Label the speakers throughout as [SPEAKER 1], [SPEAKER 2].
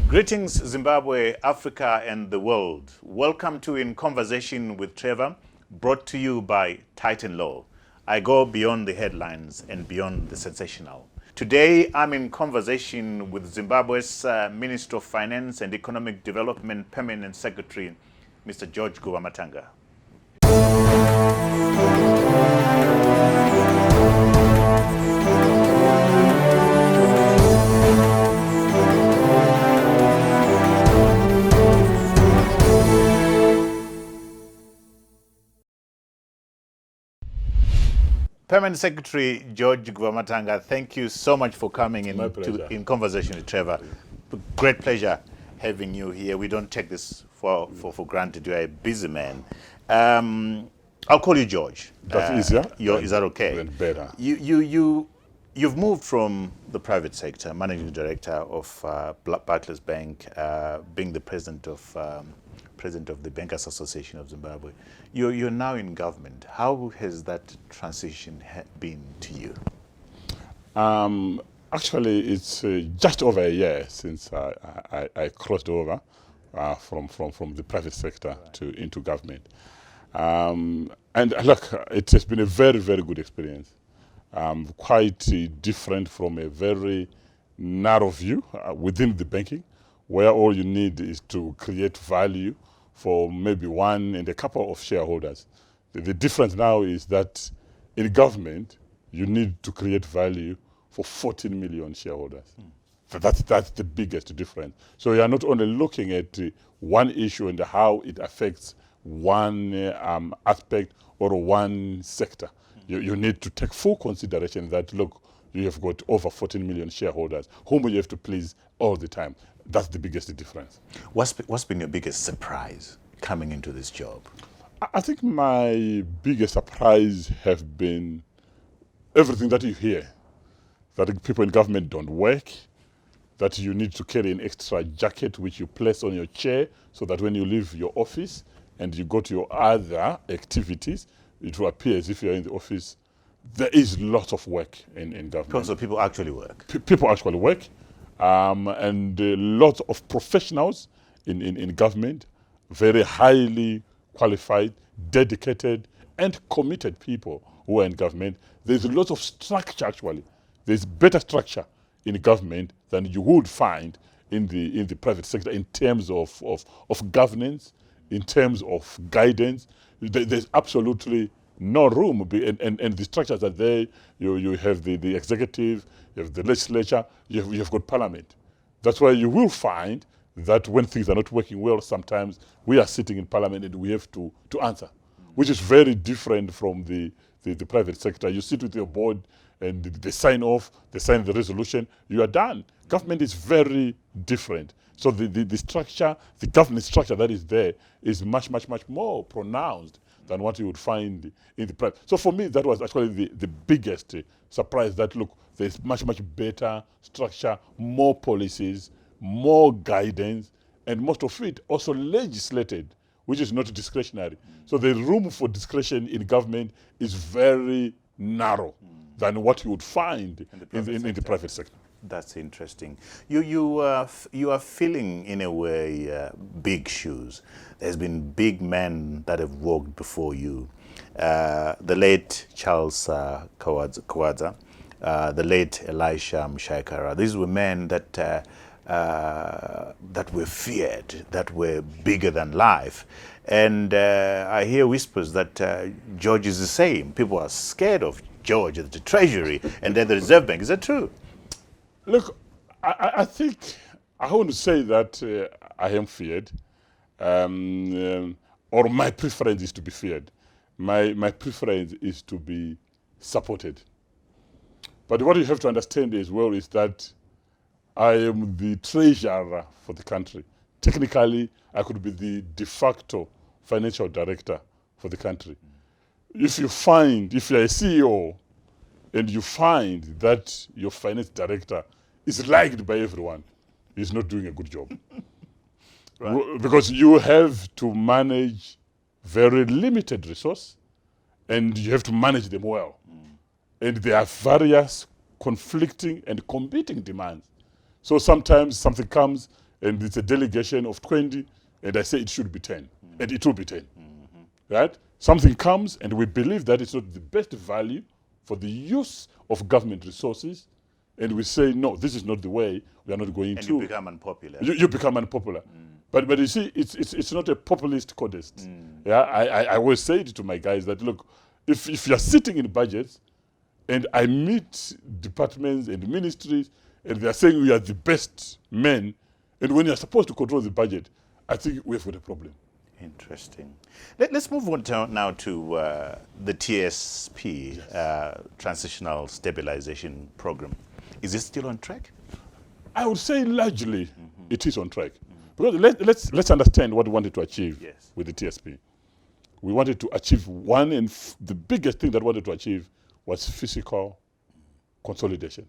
[SPEAKER 1] Greetings, Zimbabwe, Africa, and the world. Welcome to In Conversation with Trevor, brought to you by Titan Law. I go beyond the headlines and beyond the sensational. Today, I'm in conversation with Zimbabwe's Minister of Finance and Economic Development Permanent Secretary, Mr. George Guvamatanga. Permanent Secretary George Guvamatanga, thank you so much for coming in Conversation with Trevor. Great pleasure having you here. We don't take this for granted. You are a busy man. I'll call you George.
[SPEAKER 2] That's easier.
[SPEAKER 1] Is that okay?
[SPEAKER 2] Then better.
[SPEAKER 1] You've moved from the private sector, managing director of Barclays Bank, being the president of the Bankers Association of Zimbabwe. You're now in government. How has that transition been to you?
[SPEAKER 2] Actually, it's just over a year since I crossed over from the private sector into government. And look, it has been a very, very good experience. Quite different from a very narrow view within the banking, where all you need is to create value for maybe one and a couple of shareholders. The difference now is that in government, you need to create value for 14 million shareholders. So that's the biggest difference. So you are not only looking at one issue and how it affects one aspect or one sector. You need to take full consideration that, look, you have got over 14 million shareholders whom you have to please all the time. That's the biggest difference.
[SPEAKER 1] What's been your biggest surprise coming into this job?
[SPEAKER 2] I think my biggest surprise have been everything that you hear, that people in government don't work, that you need to carry an extra jacket which you place on your chair so that when you leave your office and you go to your other activities, it will appear as if you're in the office. There is lots of work in government.
[SPEAKER 1] So people actually work?
[SPEAKER 2] People actually work. And lots of professionals in government, very highly qualified, dedicated, and committed people who are in government. There's a lot of structure, actually. There's better structure in government than you would find in the private sector in terms of governance, in terms of guidance. There's absolutely no room, and the structures are there. You have the executive, you have the legislature, you have got parliament. That's why you will find that when things are not working well, sometimes we are sitting in parliament and we have to answer, which is very different from the private sector. You sit with your board and they sign off, they sign the resolution, you are done. Government is very different. So the structure, the government structure that is there is much, much, much more pronounced than what you would find in the private. So for me, that was actually the biggest surprise, that, look, there's much, much better structure, more policies, more guidance, and most of it also legislated, which is not discretionary. So the room for discretion in government is very narrow than what you would find in the private sector.
[SPEAKER 1] That's interesting. You are filling, in a way, big shoes. There's been big men that have walked before you. The late Charles Kawadza, the late Elisha Mshaikara. These were men that were feared, that were bigger than life. And I hear whispers that George is the same. People are scared of George at the Treasury and at the Reserve Bank. Is that true?
[SPEAKER 2] Look, I think I want to say that I am feared, or my preference is to be feared. My preference is to be supported. But what you have to understand as well is that I am the treasurer for the country. Technically, I could be the de facto financial director for the country. If you're a CEO and you find that your finance director is liked by everyone, he's not doing a good job. Right. Because you have to manage very limited resource and you have to manage them well. And there are various conflicting and competing demands. So sometimes something comes and it's a delegation of 20, and I say it should be 10, and it will be 10. Right? Something comes, and we believe that it's not the best value for the use of government resources, and we say, no, this is not the way, we are not going
[SPEAKER 1] And
[SPEAKER 2] to.
[SPEAKER 1] you become unpopular.
[SPEAKER 2] You become unpopular. But you see, it's not a populist contest. Yeah, I always say it to my guys that, look, if you're sitting in budgets, and I meet departments and ministries, and they're saying we are the best men, and when you're supposed to control the budget, I think we've got a problem.
[SPEAKER 1] Interesting. Let's move on now to the TSP, Transitional Stabilization Program. Is it still on track?
[SPEAKER 2] I would say largely it is on track. Because let's understand what we wanted to achieve with the TSP. We wanted to achieve one, and the biggest thing that we wanted to achieve was fiscal consolidation,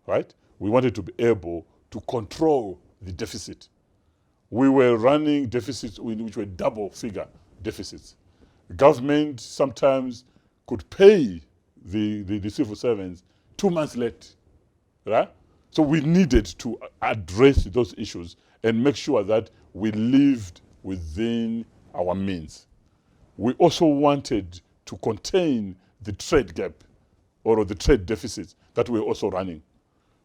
[SPEAKER 2] right? We wanted to be able to control the deficit. We were running deficits which were double-figure deficits. Government sometimes could pay the civil servants 2 months late, right? So we needed to address those issues and make sure that we lived within our means. We also wanted to contain the trade gap or the trade deficits that we're also running.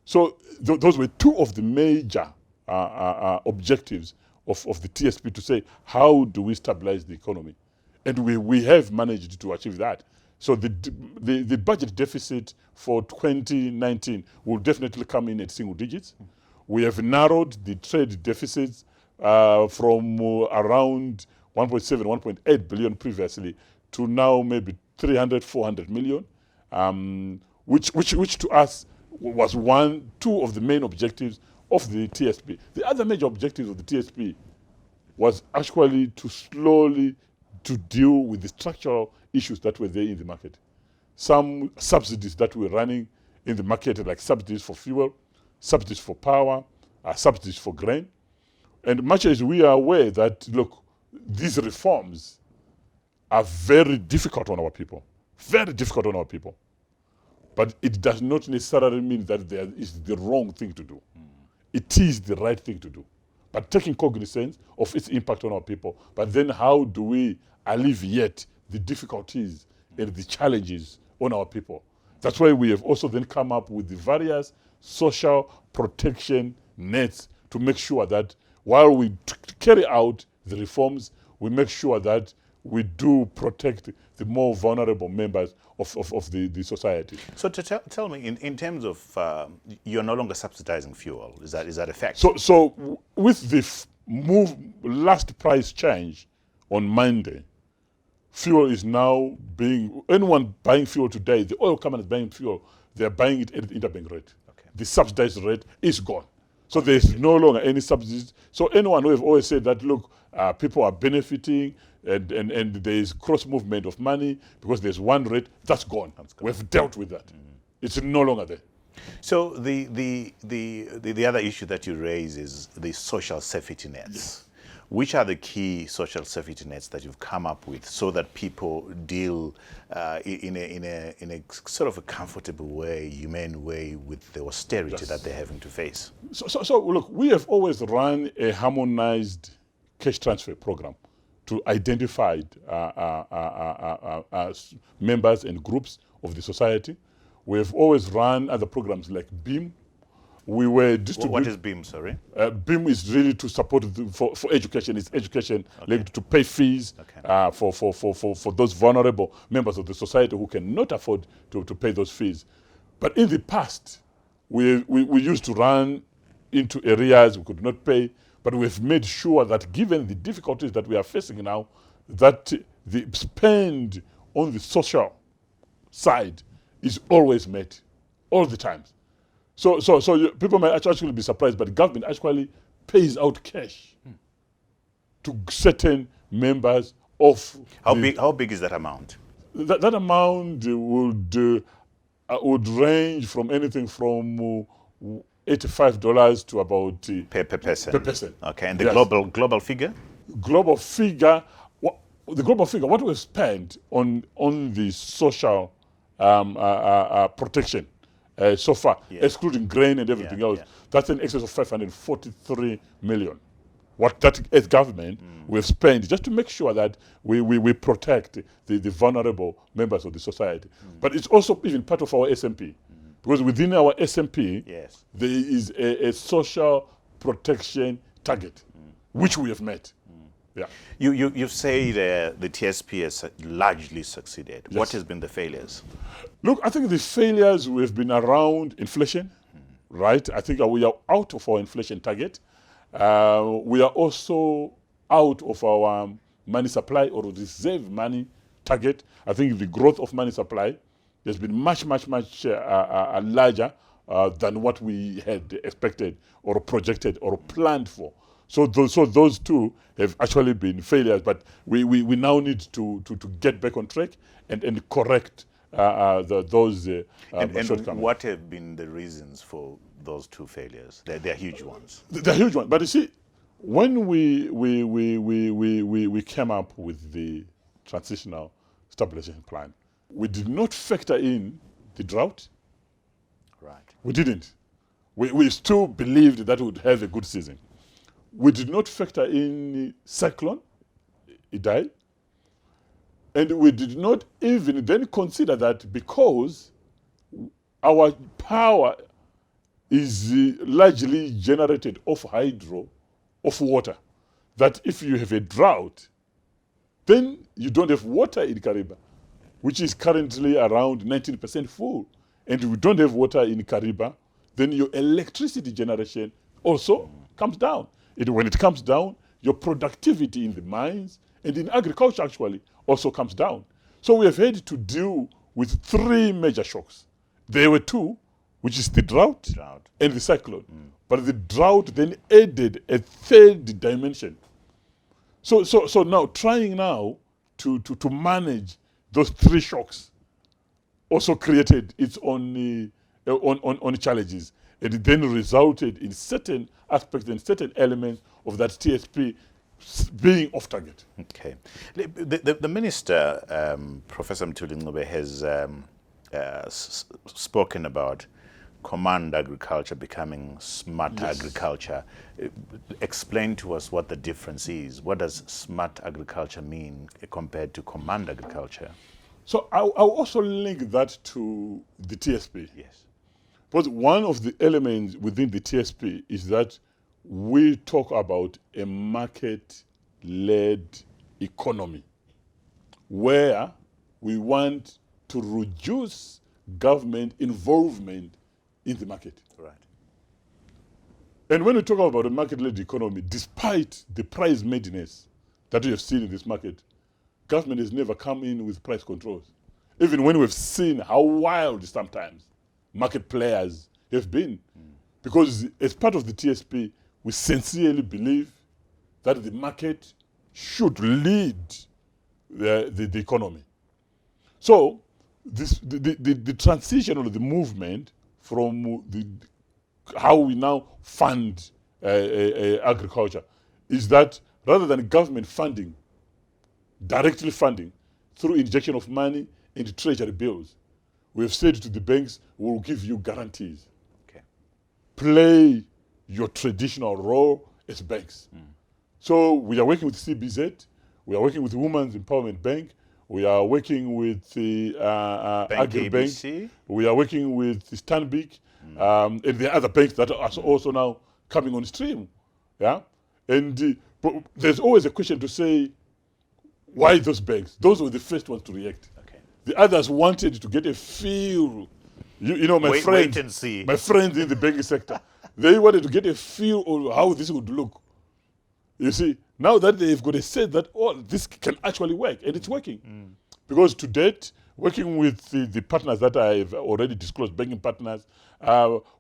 [SPEAKER 2] So those were two of the major objectives of the TSP, to say, how do we stabilize the economy? And we have managed to achieve that. So the budget deficit for 2019 will definitely come in at single digits. We have narrowed the trade deficits from around 1.7, 1.8 billion previously to now maybe 300, 400 million, which to us was two of the main objectives of the TSP. The other major objective of the TSP was actually to slowly to deal with the structural issues that were there in the market. Some subsidies that were running in the market, like subsidies for fuel, subsidies for power, subsidies for grain. And much as we are aware that, look, these reforms are very difficult on our people, very difficult on our people. But it does not necessarily mean that there is the wrong thing to do. It is the right thing to do. But taking cognizance of its impact on our people, but then how do we alleviate the difficulties and the challenges on our people? That's why we have also then come up with the various social protection nets to make sure that while we carry out the reforms, we make sure that we do protect the more vulnerable members of the society.
[SPEAKER 1] So tell me, in terms of, you're no longer subsidizing fuel. Is that a fact?
[SPEAKER 2] So with the last price change on Monday, fuel is now anyone buying fuel today, the oil companies buying fuel, they're buying it at the interbank rate. Okay. The subsidized rate is gone. So there's no longer any subsidies. So anyone who have always said that, look, people are benefiting and there is cross movement of money because there's one rate, that's gone. We've dealt with that. It's no longer there.
[SPEAKER 1] So the other issue that you raise is the social safety nets. Yes. Which are the key social safety nets that you've come up with so that people deal in a sort of a comfortable way, humane way with the austerity that they're having to face?
[SPEAKER 2] So look, we have always run a harmonized cash transfer program to identify members and groups of the society. We have always run other programs like BEAM. We were distributing.
[SPEAKER 1] What is BEAM, sorry?
[SPEAKER 2] BEAM is really to support for education. It's education linked to pay fees for those vulnerable members of the society who cannot afford to pay those fees. But in the past, we used to run into areas we could not pay, but we've made sure that given the difficulties that we are facing now, that the spend on the social side is always met, all the time. So people might actually be surprised, but the government actually pays out cash to certain members of.
[SPEAKER 1] How big is that amount?
[SPEAKER 2] That amount would range from anything from $85 to about
[SPEAKER 1] per person.
[SPEAKER 2] Per person.
[SPEAKER 1] Okay, and the global figure?
[SPEAKER 2] Global figure. The global figure. What we've spent on the social protection so far,
[SPEAKER 1] Yeah.
[SPEAKER 2] excluding grain and everything else.
[SPEAKER 1] yeah.
[SPEAKER 2] That's in excess of 543 million. What that as government we've spent just to make sure that we protect the vulnerable members of the society. But it's also even part of our SMP. Because within our SMP,
[SPEAKER 1] Yes.
[SPEAKER 2] there is a social protection target, which we have met. Yeah.
[SPEAKER 1] You say the TSP has largely succeeded. What
[SPEAKER 2] Yes.
[SPEAKER 1] has been the failures?
[SPEAKER 2] Look, I think the failures we've been around inflation, right? I think we are out of our inflation target. We are also out of our money supply or reserve money target. I think the growth of money supply has been much larger than what we had expected or projected or planned for. So those two have actually been failures, but we now need to get back on track and correct those
[SPEAKER 1] And
[SPEAKER 2] shortcomings.
[SPEAKER 1] what have been the reasons for those two failures? They're huge ones.
[SPEAKER 2] They're huge ones. But you see, when we came up with the transitional stabilization plan, we did not factor in the drought.
[SPEAKER 1] Right.
[SPEAKER 2] We didn't. We still believed that we would have a good season. We did not factor in cyclone, Idai, and we did not even then consider that because our power is largely generated off hydro, off water, that if you have a drought, then you don't have water in Kariba, which is currently around 19% full. And if you don't have water in Kariba, then your electricity generation also comes down. When it comes down, your productivity in the mines and in agriculture actually also comes down. So we have had to deal with three major shocks. There were two, which is the drought. And the cyclone. But the drought then added a third dimension. So now trying now to manage those three shocks also created its own challenges. And it then resulted in certain aspects and certain elements of that TSP being off target.
[SPEAKER 1] Okay. The minister, Professor Ncube, has spoken about command agriculture becoming smart agriculture. Explain to us what the difference is. What does smart agriculture mean compared to command agriculture?
[SPEAKER 2] So I'll also link that to the TSP.
[SPEAKER 1] Yes.
[SPEAKER 2] Because one of the elements within the TSP is that we talk about a market-led economy where we want to reduce government involvement in the market.
[SPEAKER 1] Right.
[SPEAKER 2] And when we talk about a market-led economy, despite the price madness that we have seen in this market, government has never come in with price controls. Even when we've seen how wild sometimes market players have been. Because as part of the TSP, we sincerely believe that the market should lead the economy. So the transition or the movement from how we now fund agriculture is that rather than government funding, directly funding through injection of money into treasury bills, we have said to the banks, we will give you guarantees.
[SPEAKER 1] Okay.
[SPEAKER 2] Play your traditional role as banks. So we are working with CBZ, we are working with Women's Empowerment Bank, we are working with the Agribank,
[SPEAKER 1] ABC.
[SPEAKER 2] we are working with Stanbic, and the other banks that are also now coming on stream. Yeah, and but there's always a question to say, why those banks? Those were the first ones to react.
[SPEAKER 1] Okay.
[SPEAKER 2] The others wanted to get a feel. You know,
[SPEAKER 1] Wait and see.
[SPEAKER 2] My friends in the banking sector, they wanted to get a feel of how this would look. You see, now that they've got a sense that, oh, this can actually work, and it's working. Because to date, working with the partners that I've already disclosed, banking partners,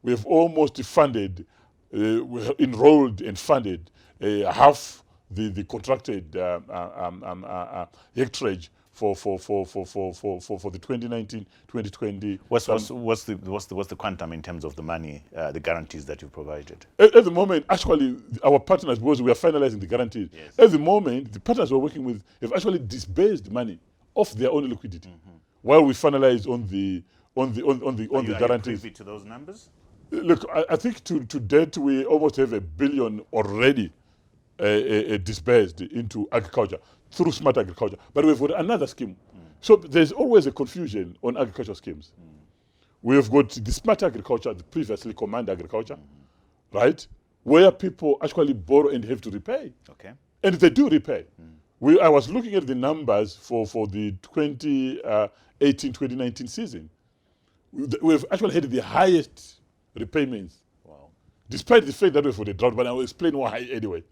[SPEAKER 2] we have almost funded, we have enrolled and funded half the contracted hectarage for the 2019-2020.
[SPEAKER 1] What's the quantum in terms of the money, the guarantees that you provided?
[SPEAKER 2] At the moment, actually, our partners, because we are finalizing the guarantees, at the moment, the partners we're working with have actually disbursed money off their own liquidity, while we finalize on on the
[SPEAKER 1] Are you
[SPEAKER 2] guarantees.
[SPEAKER 1] privy to those numbers?
[SPEAKER 2] Look, I think to date we almost have $1 billion already disbursed into agriculture through smart agriculture. But we've got another scheme. So there's always a confusion on agriculture schemes. We've got the smart agriculture, the previously command agriculture, right? Where people actually borrow and have to repay.
[SPEAKER 1] Okay.
[SPEAKER 2] And they do repay. I was looking at the numbers for the 2018-2019 season. We've actually had the highest repayments.
[SPEAKER 1] Wow.
[SPEAKER 2] Despite the fact that we've had a drought, but I will explain why anyway.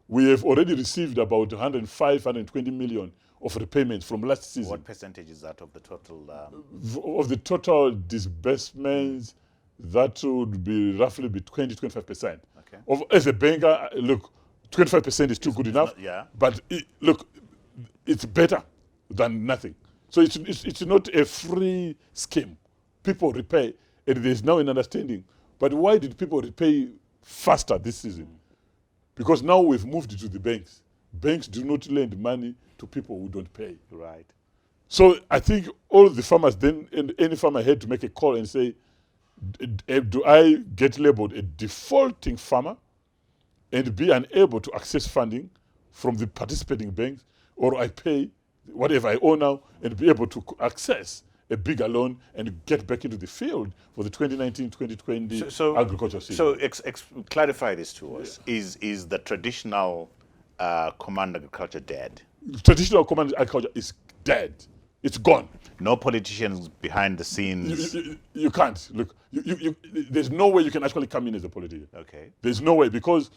[SPEAKER 2] We have already received about 105, 120 million of repayments from last season.
[SPEAKER 1] What percentage is that of the total?
[SPEAKER 2] Of the total disbursements, that would be roughly be 20-25%.
[SPEAKER 1] Okay.
[SPEAKER 2] As a banker, look, 25% is too good enough.
[SPEAKER 1] Yeah.
[SPEAKER 2] But look, it's better than nothing. So it's not a free scheme. People repay, and there's now an understanding. But why did people repay faster this season? Because now we've moved to the banks. Banks do not lend money to people who don't pay.
[SPEAKER 1] Right.
[SPEAKER 2] So I think all the farmers then, and any farmer had to make a call and say, do I get labeled a defaulting farmer and be unable to access funding from the participating banks, or I pay whatever I owe now and be able to access a bigger loan and get back into the field for the 2019-2020 agriculture season.
[SPEAKER 1] So clarify this to us. Is the traditional command agriculture dead?
[SPEAKER 2] Traditional command agriculture is dead. It's gone.
[SPEAKER 1] No politicians behind the scenes?
[SPEAKER 2] You can't. Look, there's no way you can actually come in as a politician.
[SPEAKER 1] Okay.
[SPEAKER 2] There's no way, because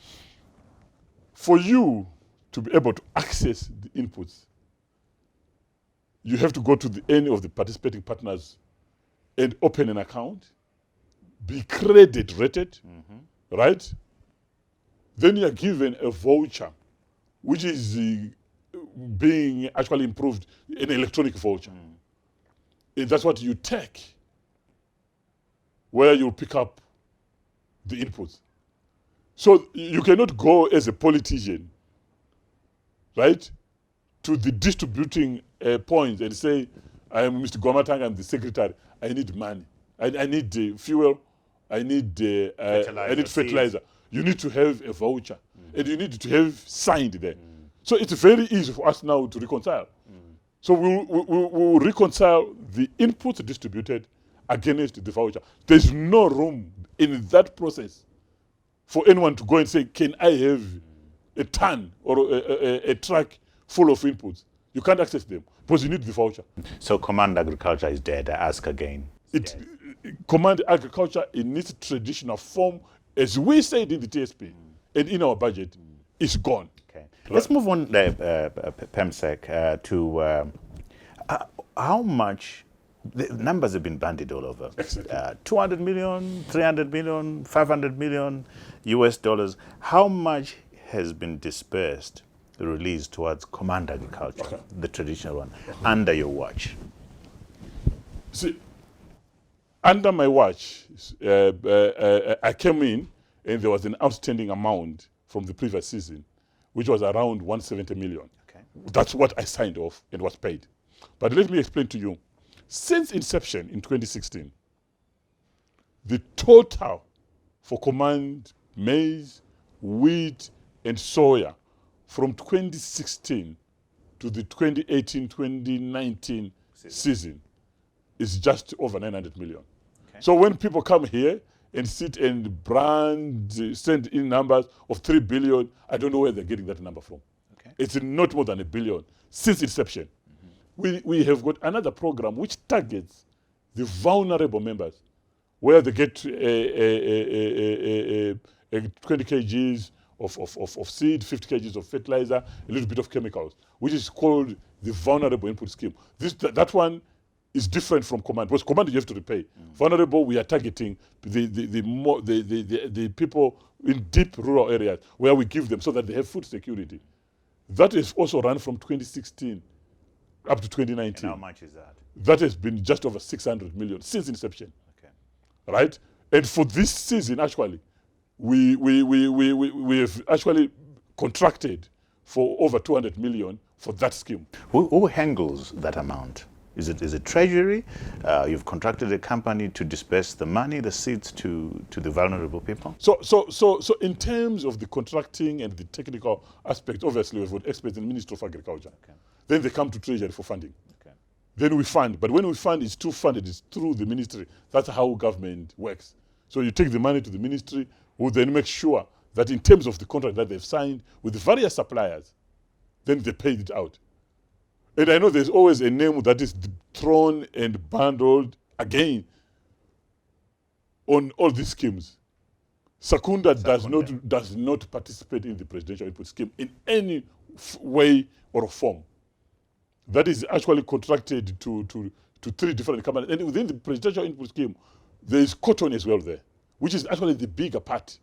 [SPEAKER 2] for you to be able to access the inputs, you have to go to any of the participating partners and open an account, be credit rated, right? Then you are given a voucher, which is being actually improved, an electronic voucher. And that's what you take, where you pick up the inputs. So you cannot go as a politician, right, to the distributing points and say, I am Mr. Guvamatanga, I'm the secretary, I need money. I need fuel, I need fertilizer. You need to have a voucher, and you need to have signed there. So it's very easy for us now to reconcile. So we'll reconcile the inputs distributed against the voucher. There's no room in that process for anyone to go and say, can I have a ton or a truck full of inputs? You can't access them because you need the voucher.
[SPEAKER 1] So command agriculture is dead, I ask again.
[SPEAKER 2] Command agriculture in its traditional form, as we said in the TSP and in our budget, is gone.
[SPEAKER 1] Okay. Let's move on, PEMSEC, to how much, the numbers have been bandied all over. 200 million, 300 million, 500 million US dollars. How much has been dispersed, released towards command agriculture, the traditional one, under your watch?
[SPEAKER 2] See, under my watch, I came in and there was an outstanding amount from the previous season, which was around 170 million.
[SPEAKER 1] Okay.
[SPEAKER 2] That's what I signed off and was paid. But let me explain to you. Since inception in 2016, the total for command maize, wheat, and soya from 2016 to the 2018-2019 season is just over 900 million. Okay. So when people come here and sit and send in numbers of 3 billion, I don't know where they're getting that number from. Okay. It's not more than $1 billion since inception. We have got another program which targets the vulnerable members, where they get 20 kgs of seed, 50 kgs of fertilizer, a little bit of chemicals, which is called the vulnerable input scheme. That one is different from command, because command you have to repay. Vulnerable, we are targeting the people in deep rural areas, where we give them so that they have food security. That is also run from 2016 up to 2019.
[SPEAKER 1] And how much is that?
[SPEAKER 2] That has been just over 600 million since inception.
[SPEAKER 1] Okay.
[SPEAKER 2] Right? And for this season, actually, we have actually contracted for over 200 million for that scheme.
[SPEAKER 1] Who handles that amount? Is it treasury? You've contracted a company to disperse the money, the seeds to the vulnerable people?
[SPEAKER 2] So in terms of the contracting and the technical aspect, obviously we've got experts in the Ministry of Agriculture.
[SPEAKER 1] Okay.
[SPEAKER 2] Then they come to Treasury for funding.
[SPEAKER 1] Okay.
[SPEAKER 2] Then we fund. But when we fund, it's through the ministry. That's how government works. So you take the money to the ministry, who then make sure that in terms of the contract that they've signed with the various suppliers, then they paid it out. And I know there's always a name that is thrown and bundled again on all these schemes. Secunda does not participate in the presidential input scheme in any way or form. That is actually contracted to 3 different companies. And within the presidential input scheme, there is cotton as well there, which is actually the bigger part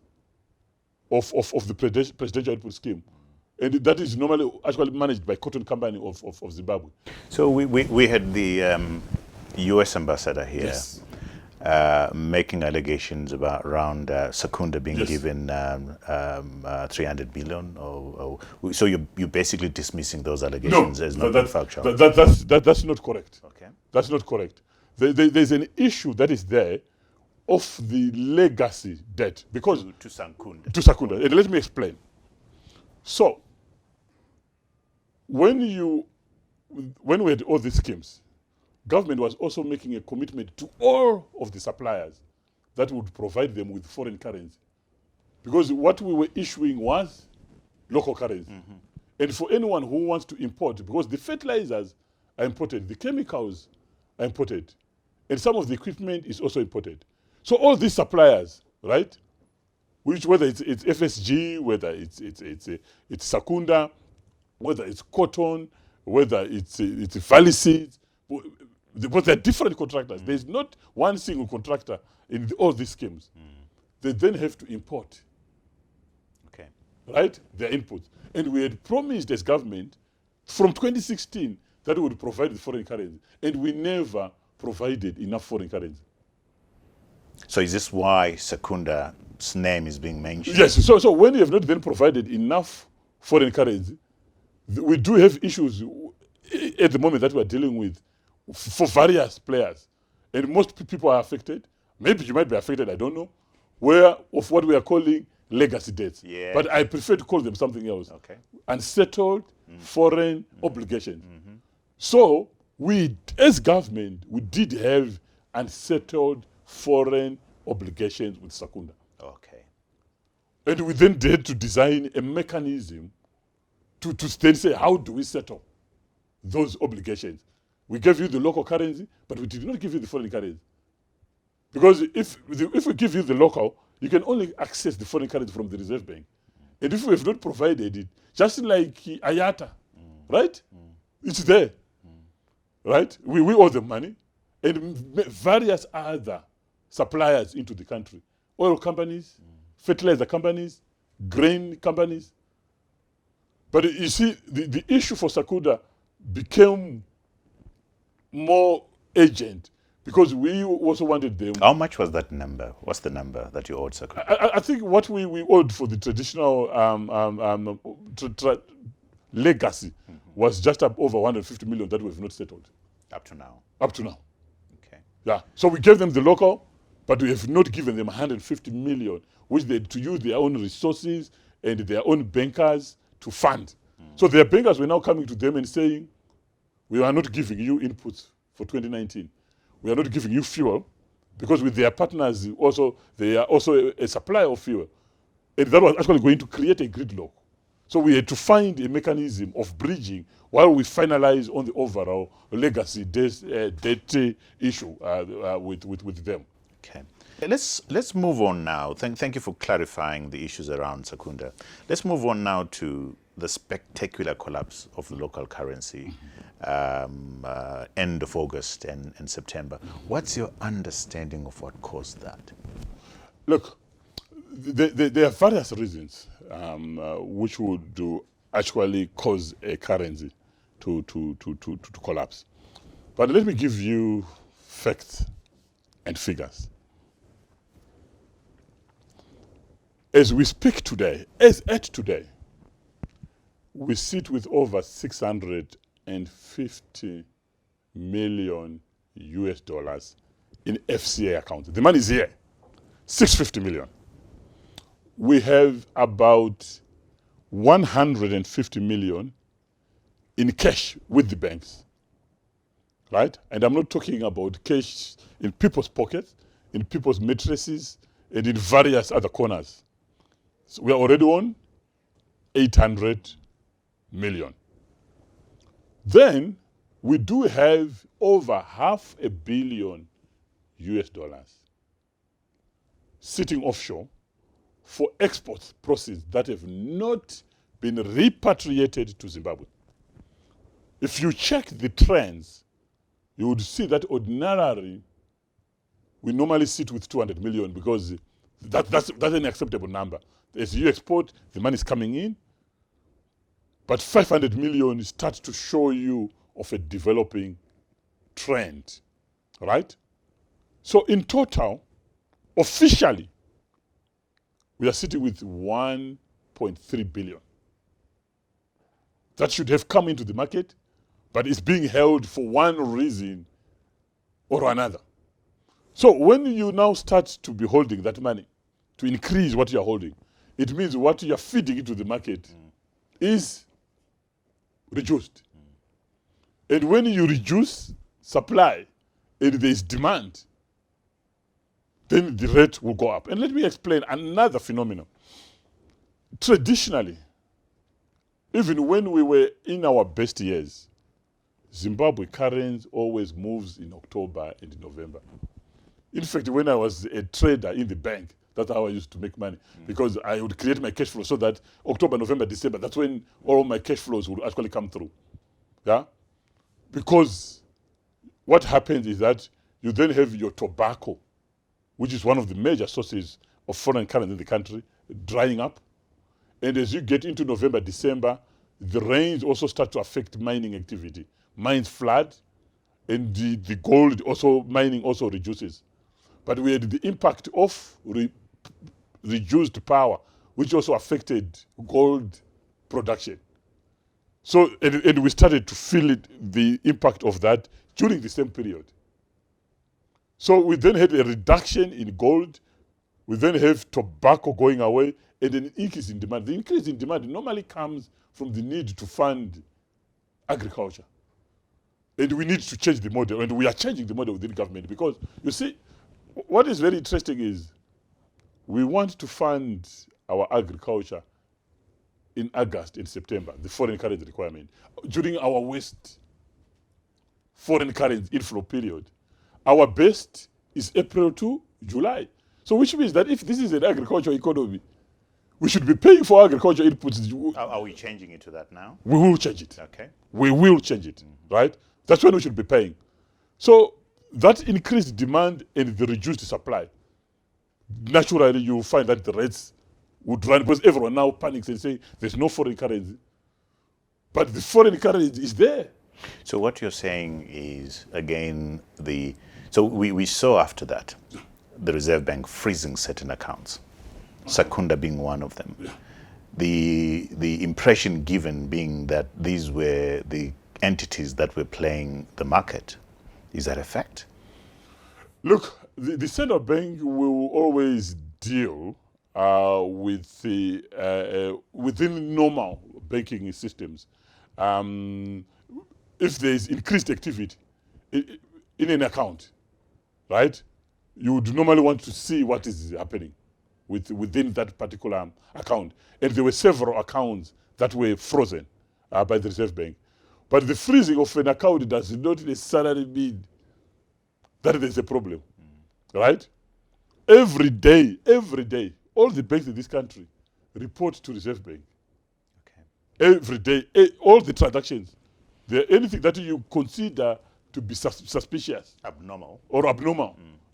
[SPEAKER 2] of the presidential input scheme. And that is normally actually managed by Cotton Company of Zimbabwe.
[SPEAKER 1] So we had the U.S. ambassador here.
[SPEAKER 2] Yes.
[SPEAKER 1] Making allegations about around Secunda being
[SPEAKER 2] Yes.
[SPEAKER 1] given 300 million, so you're basically dismissing those allegations as not factual.
[SPEAKER 2] That's not correct.
[SPEAKER 1] Okay.
[SPEAKER 2] That's not correct. There's an issue that is there of the legacy debt because
[SPEAKER 1] To Sakunda.
[SPEAKER 2] to Sakunda. And let me explain. So when we had all these schemes, government was also making a commitment to all of the suppliers that would provide them with foreign currency. Because what we were issuing was local currency. Mm-hmm. And for anyone who wants to import, because the fertilizers are imported, the chemicals are imported, and some of the equipment is also imported. So all these suppliers, right, whether it's FSG, whether it's Sakunda, whether it's cotton, whether it's Valley Seeds, but they're different contractors. Mm. There's not one single contractor in all these schemes. Mm. They then have to import.
[SPEAKER 1] Okay.
[SPEAKER 2] Right? Their inputs. And we had promised as government from 2016 that we would provide the foreign currency. And we never provided enough foreign currency.
[SPEAKER 1] So is this why Secunda's name is being mentioned?
[SPEAKER 2] Yes. So when you have not then provided enough foreign currency, we do have issues at the moment that we're dealing with for various players. And most people are affected. Maybe you might be affected, I don't know, of what we are calling legacy debts.
[SPEAKER 1] Yeah.
[SPEAKER 2] But I prefer to call them something else.
[SPEAKER 1] Okay.
[SPEAKER 2] Unsettled foreign obligations. Mm-hmm. So we, as government, we did have unsettled foreign obligations with Secunda.
[SPEAKER 1] Okay.
[SPEAKER 2] And we then had to design a mechanism to then say, how do we settle those obligations? We gave you the local currency, but we did not give you the foreign currency. Because if we give you the local, you can only access the foreign currency from the Reserve Bank. And if we have not provided it, just like Ayata, right? It's there, right? We owe them money. And various other suppliers into the country. Oil companies, fertilizer companies, grain companies. But you see, the issue for Secunda became more urgent because we also wanted them.
[SPEAKER 1] How much was that number? What's the number that you owed Secunda?
[SPEAKER 2] I think what we owed for the traditional legacy was just up over 150 million that we have not settled.
[SPEAKER 1] Up to now?
[SPEAKER 2] Up to now.
[SPEAKER 1] Okay.
[SPEAKER 2] Yeah. So we gave them the local, but we have not given them 150 million, which they had to use their own resources and their own bankers to fund. So their bankers were now coming to them and saying, we are not giving you inputs for 2019. We are not giving you fuel because with their partners also, they are also a supplier of fuel. And that was actually going to create a gridlock. So we had to find a mechanism of bridging while we finalize on the overall legacy debt issue with them.
[SPEAKER 1] Okay. Let's move on now. Thank you for clarifying the issues around Secunda. Let's move on now to the spectacular collapse of the local currency end of August and September. What's your understanding of what caused that?
[SPEAKER 2] Look, there are various reasons which would actually cause a currency to collapse. But let me give you facts and figures. As we speak today, we sit with over 650 million US dollars in FCA accounts. The money is here, 650 million. We have about 150 million in cash with the banks, right? And I'm not talking about cash in people's pockets, in people's mattresses, and in various other corners. So we are already on 800 million. Then we do have over $500 million US dollars sitting offshore for export proceeds that have not been repatriated to Zimbabwe. If you check the trends, you would see that ordinarily we normally sit with 200 million because that's an acceptable number. As you export, the money is coming in, but 500 million starts to show you of a developing trend, right? So in total, officially, we are sitting with 1.3 billion. That should have come into the market, but it's being held for one reason or another. So when you now start to be holding that money, to increase what you're holding, it means what you're feeding into the market is reduced. And when you reduce supply and there is demand, then the rate will go up. And let me explain another phenomenon. Traditionally, even when we were in our best years, Zimbabwe currency always moves in October and November. In fact, when I was a trader in the bank, that's how I used to make money, because I would create my cash flow so that October, November, December, that's when all my cash flows would actually come through. Yeah? Because what happens is that you then have your tobacco, which is one of the major sources of foreign currency in the country, drying up. And as you get into November, December, the rains also start to affect mining activity. Mines flood, and the gold also, mining also reduces. But we had the impact of reduced power, which also affected gold production. So, and we started to feel the impact of that during the same period. So we then had a reduction in gold. We then have tobacco going away and an increase in demand. The increase in demand normally comes from the need to fund agriculture. And we need to change the model, and we are changing the model within government, because you see, what is very interesting is we want to fund our agriculture in August and September, the foreign currency requirement, during our worst foreign currency inflow period. Our best is April to July. So which means that if this is an agricultural economy, we should be paying for agriculture inputs.
[SPEAKER 1] Are we changing it to that now?
[SPEAKER 2] We will change it.
[SPEAKER 1] Okay.
[SPEAKER 2] We will change it, right? That's when we should be paying. So that increased demand and the reduced supply, naturally you will find that the rates would run, because everyone now panics and say there's no foreign currency. But the foreign currency is there.
[SPEAKER 1] So what you're saying is, again, so we saw after that the Reserve Bank freezing certain accounts, Sakunda being one of them. The impression given being that these were the entities that were playing the market. Is that a fact?
[SPEAKER 2] Look, the central bank will always deal with within normal banking systems. If there is increased activity in an account, right, you would normally want to see what is happening within that particular account. And there were several accounts that were frozen by the Reserve Bank. But the freezing of an account does not necessarily mean that there's a problem, right? Every day, all the banks in this country report to Reserve Bank. Okay. Every day, all the transactions, anything that you consider to be suspicious,
[SPEAKER 1] abnormal,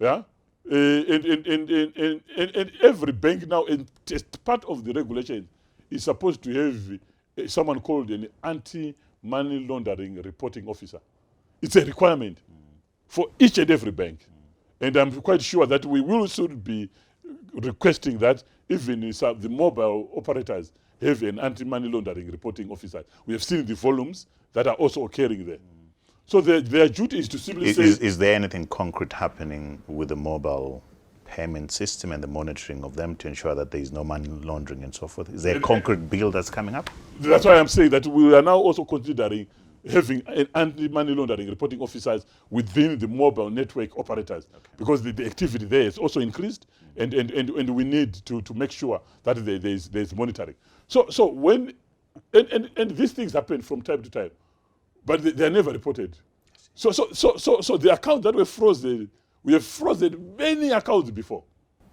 [SPEAKER 2] yeah. And every bank now, and as part of the regulation, is supposed to have someone called an anti-money laundering reporting officer. It's a requirement for each and every bank. And I'm quite sure that we will soon be requesting that even the mobile operators have an anti-money laundering reporting officer. We have seen the volumes that are also occurring there. So their duty is to simply say...
[SPEAKER 1] Is there anything concrete happening with the mobile payment system and the monitoring of them to ensure that there is no money laundering and so forth? Is there a concrete bill that's coming up?
[SPEAKER 2] That's why I'm saying that we are now also considering having anti-money laundering reporting officers within the mobile network operators, because the activity there is also increased, and we need to make sure that there's monitoring. So when and these things happen from time to time, but they are never reported. So the accounts that were frozen, we have frozen many accounts before.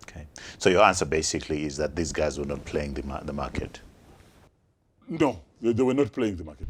[SPEAKER 1] Okay. So your answer basically is that these guys were not playing the market.
[SPEAKER 2] No, they were not playing the market.